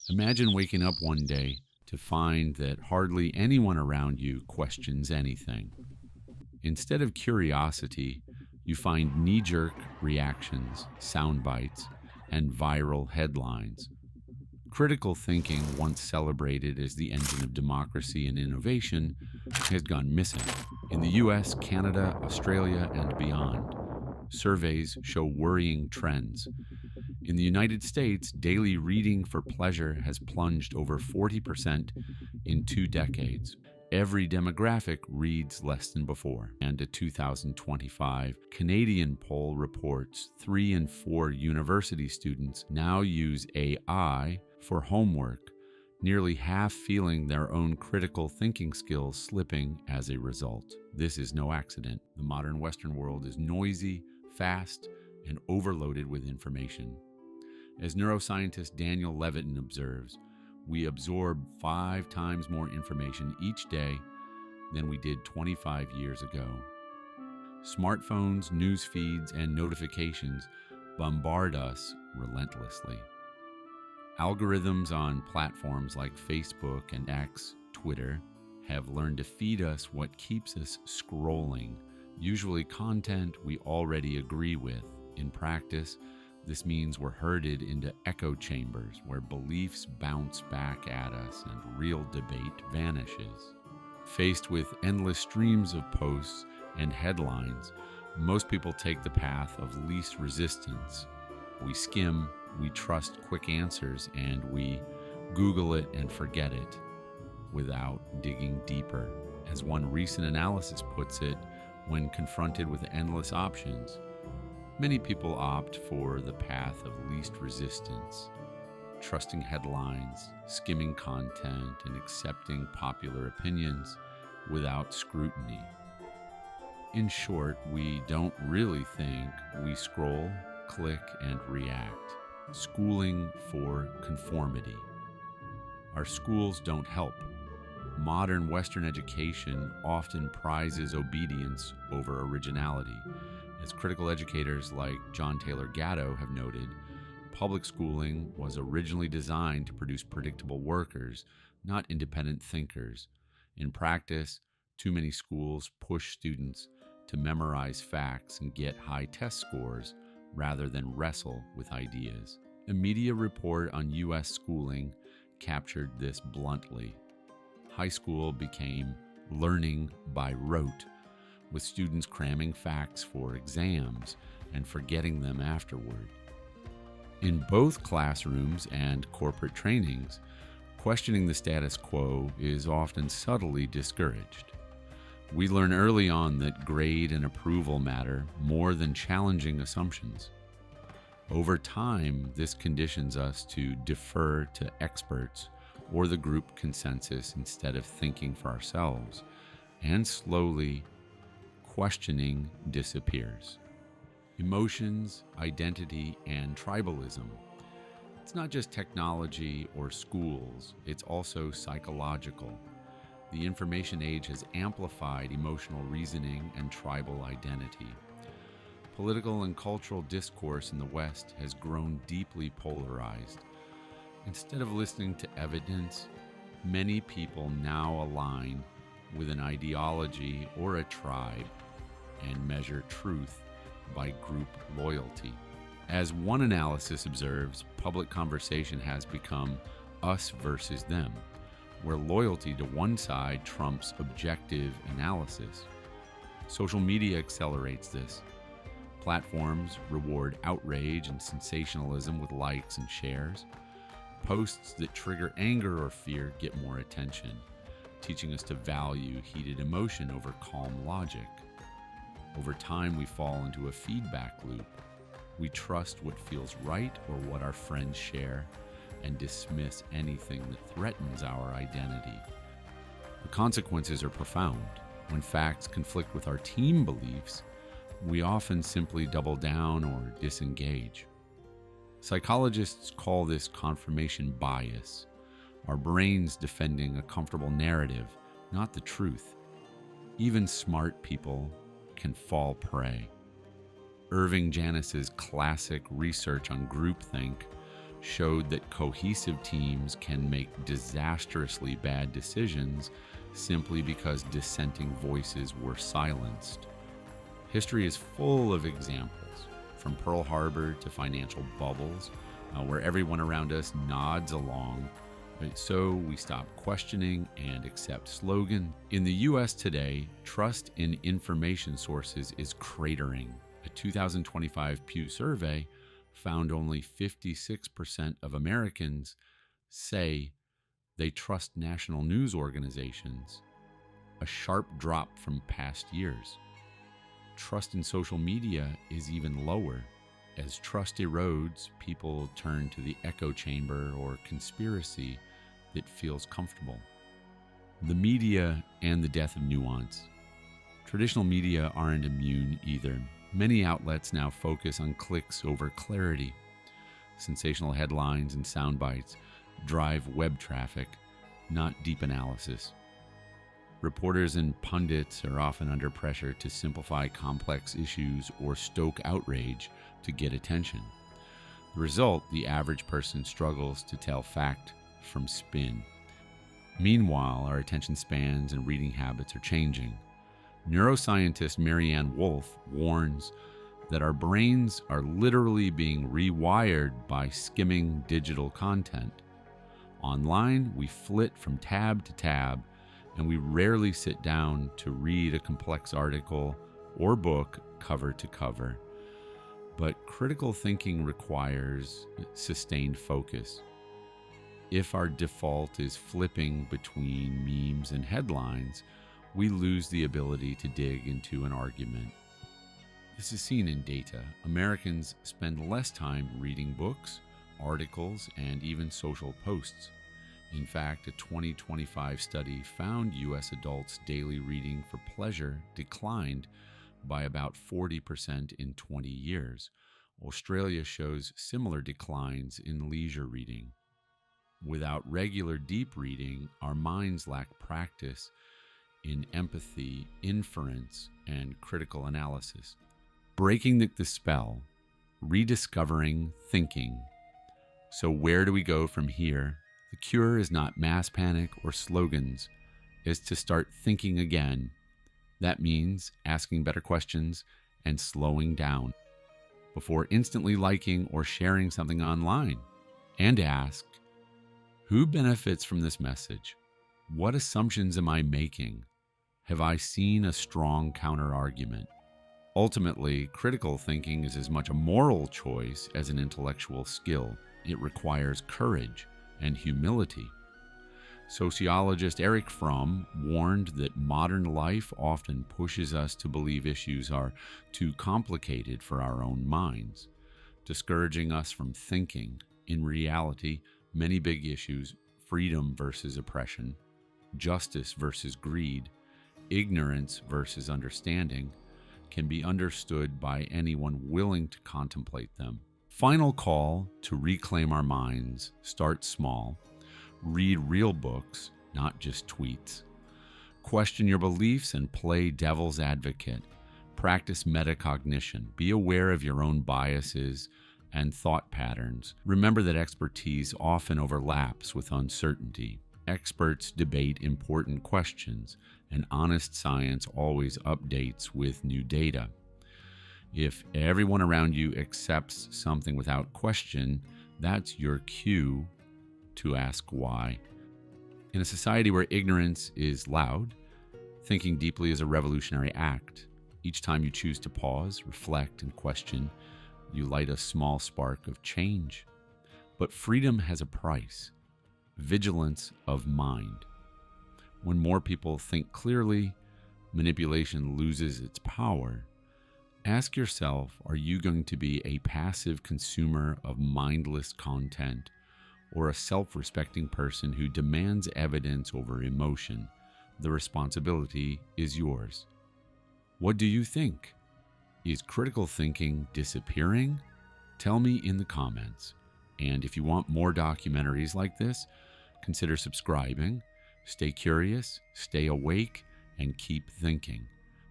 Imagine waking up one day to find that hardly anyone around you questions anything. Instead of curiosity, you find knee jerk reactions, sound bites, and viral headlines. Critical thinking, once celebrated as the engine of democracy and innovation, has gone missing. In the US, Canada, Australia, and beyond, surveys show worrying trends. In the United States, daily reading for pleasure has plunged over 40% in 2 decades. Every demographic reads less than before. And a 2025 Canadian poll reports 3 in 4 university students now use AI for homework, nearly half feeling their own critical thinking skills slipping as a result. This is no accident. The modern Western world is noisy, fast, and overloaded with information. As neuroscientist Daniel Levitin observes, we absorb 5 times more information each day than we did 25 years ago. Smartphones, news feeds, and notifications bombard us relentlessly. Algorithms on platforms like Facebook and X, Twitter, have learned to feed us what keeps us scrolling, usually content we already agree with. In practice, this means we're herded into echo chambers where beliefs bounce back at us and real debate vanishes. Faced with endless streams of posts and headlines, most people take the path of least resistance. We skim, we trust quick answers, and we Google it and forget it without digging deeper. As one recent analysis puts it, when confronted with endless options, many people opt for the path of least resistance, trusting headlines, skimming content, and accepting popular opinions without scrutiny. In short, we don't really think, we scroll, click, and react, schooling for conformity. Our schools don't help. Modern Western education often prizes obedience over originality. As critical educators like John Taylor Gatto have noted, public schooling was originally designed to produce predictable workers, not independent thinkers. In practice, too many schools push students to memorize facts and get high test scores rather than wrestle with ideas. A media report on U.S. schooling captured this bluntly. High school became learning by rote, with students cramming facts for exams and forgetting them afterward. In both classrooms and corporate trainings, questioning the status quo is often subtly discouraged. We learn early on that grade and approval matter more than challenging assumptions. Over time, this conditions us to defer to experts or the group consensus instead of thinking for ourselves, and slowly, questioning disappears. Emotions, identity, and tribalism. It's not just technology or schools, it's also psychological. The information age has amplified emotional reasoning and tribal identity. Political and cultural discourse in the West has grown deeply polarized. Instead of listening to evidence, many people now align with an ideology or a tribe and measure truth by group loyalty. As one analysis observes, public conversation has become us versus them, where loyalty to one side trumps objective analysis. Social media accelerates this. Platforms reward outrage and sensationalism with likes and shares. Posts that trigger anger or fear get more attention, teaching us to value heated emotion over calm logic. Over time, we fall into a feedback loop. We trust what feels right or what our friends share, and dismiss anything that threatens our identity. The consequences are profound. When facts conflict with our team beliefs, we often simply double down or disengage. Psychologists call this confirmation bias, our brains defending a comfortable narrative, not the truth. Even smart people can fall prey. Irving Janis's classic research on groupthink showed that cohesive teams can make disastrously bad decisions simply because dissenting voices were silenced. History is full of examples, from Pearl Harbor to financial bubbles, where everyone around us nods along. So we stop questioning and accept slogan. In the US today, trust in information sources is cratering. A 2025 Pew survey found only 56% of Americans say they trust national news organizations, a sharp drop from past years. Trust in social media is even lower. As trust erodes, people turn to the echo chamber or conspiracy that feels comfortable. The media and the death of nuance. Traditional media aren't immune either. Many outlets now focus on clicks over clarity. Sensational headlines and sound bites drive web traffic, not deep analysis. Reporters and pundits are often under pressure to simplify complex issues or stoke outrage to get attention. The result, the average person struggles to tell fact from spin. Meanwhile, our attention spans and reading habits are changing. Neuroscientist Marianne Wolf warns that our brains are literally being rewired by skimming digital content. Online, we flit from tab to tab, and we rarely sit down to read a complex article or book cover to cover. But critical thinking requires sustained focus. If our default is flipping between memes and headlines, we lose the ability to dig into an argument. This is seen in data. Americans spend less time reading books, articles, and even social posts. In fact, a 2025 study found U.S. adults' daily reading for pleasure declined by about 40% in 20 years. Australia shows similar declines in leisure reading. Without regular deep reading, our minds lack practice in empathy, inference, and critical analysis. Breaking the spell, rediscovering thinking. So where do we go from here? The cure is not mass panic or slogans, it's to start thinking again. That means asking better questions and slowing down before instantly liking or sharing something online. And ask, who benefits from this message? What assumptions am I making? Have I seen a strong counter-argument? Ultimately, critical thinking is as much a moral choice as an intellectual skill. It requires courage and humility. Sociologist Erich Fromm warned that modern life often pushes us to believe issues are too complicated for our own minds, discouraging us from thinking. In reality, many big issues, freedom versus oppression, justice versus greed, ignorance versus understanding, can be understood by anyone willing to contemplate them. Final call to reclaim our minds. Start small. Read real books, not just tweets. Question your beliefs and play devil's advocate. Practice metacognition. Be aware of your own biases and thought patterns. Remember that expertise often overlaps with uncertainty. Experts debate important questions, and honest science always updates with new data. If everyone around you accepts something without question, that's your cue to ask why. In a society where ignorance is loud, thinking deeply is a revolutionary act. Each time you choose to pause, reflect, and question, you light a small spark of change. But freedom has a price: vigilance of mind. When more people think clearly, manipulation loses its power. Ask yourself, are you going to be a passive consumer of mindless content, or a self-respecting person who demands evidence over emotion? The responsibility is yours. What do you think? Is critical thinking disappearing? Tell me in the comments. And if you want more documentaries like this, consider subscribing. Stay curious, stay awake, and keep thinking.